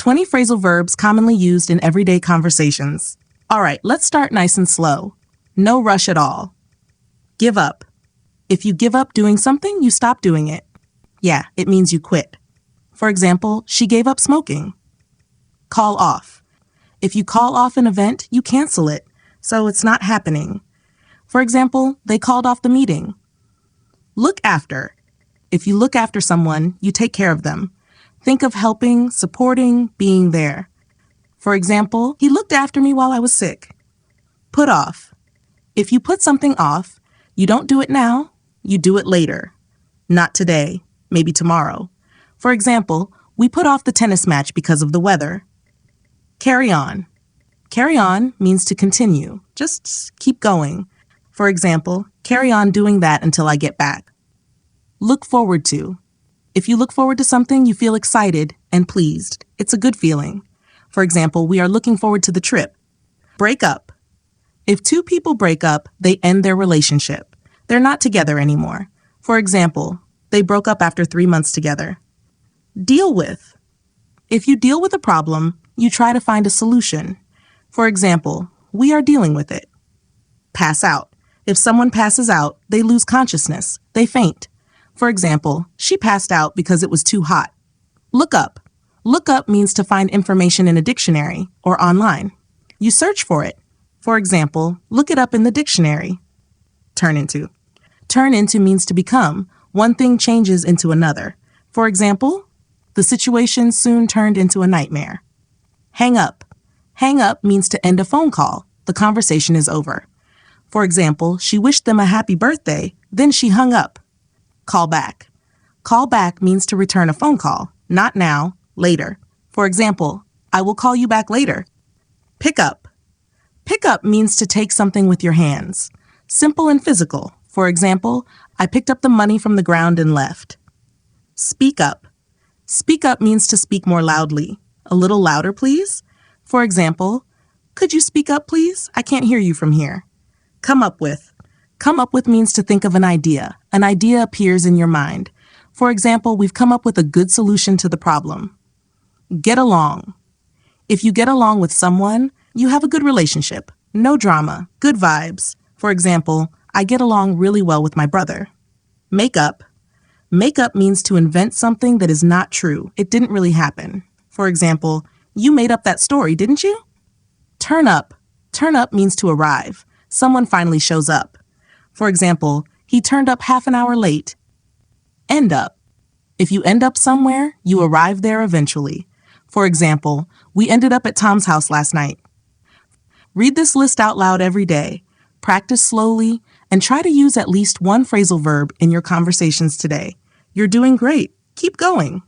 20 phrasal verbs commonly used in everyday conversations. All right, let's start nice and slow. No rush at all. Give up. If you give up doing something, you stop doing it. Yeah, it means you quit. For example, she gave up smoking. Call off. If you call off an event, you cancel it, so it's not happening. For example, they called off the meeting. Look after. If you look after someone, you take care of them. Think of helping, supporting, being there. For example, he looked after me while I was sick. Put off. If you put something off, you don't do it now, you do it later. Not today, maybe tomorrow. For example, we put off the tennis match because of the weather. Carry on. Carry on means to continue. Just keep going. For example, carry on doing that until I get back. Look forward to. If you look forward to something, you feel excited and pleased. It's a good feeling. For example, we are looking forward to the trip. Break up. If two people break up, they end their relationship. They're not together anymore. For example, they broke up after 3 months together. Deal with. If you deal with a problem, you try to find a solution. For example, we are dealing with it. Pass out. If someone passes out, they lose consciousness. They faint. For example, she passed out because it was too hot. Look up. Look up means to find information in a dictionary or online. You search for it. For example, look it up in the dictionary. Turn into. Turn into means to become. One thing changes into another. For example, the situation soon turned into a nightmare. Hang up. Hang up means to end a phone call. The conversation is over. For example, she wished them a happy birthday, then she hung up. Call back. Call back means to return a phone call. Not now, later. For example, I will call you back later. Pick up. Pick up means to take something with your hands. Simple and physical. For example, I picked up the money from the ground and left. Speak up. Speak up means to speak more loudly. A little louder, please. For example, could you speak up, please? I can't hear you from here. Come up with. Come up with means to think of an idea. An idea appears in your mind. For example, we've come up with a good solution to the problem. Get along. If you get along with someone, you have a good relationship. No drama, good vibes. For example, I get along really well with my brother. Make up. Make up means to invent something that is not true. It didn't really happen. For example, you made up that story, didn't you? Turn up. Turn up means to arrive. Someone finally shows up. For example, he turned up half an hour late. End up. If you end up somewhere, you arrive there eventually. For example, we ended up at Tom's house last night. Read this list out loud every day. Practice slowly and try to use at least one phrasal verb in your conversations today. You're doing great. Keep going.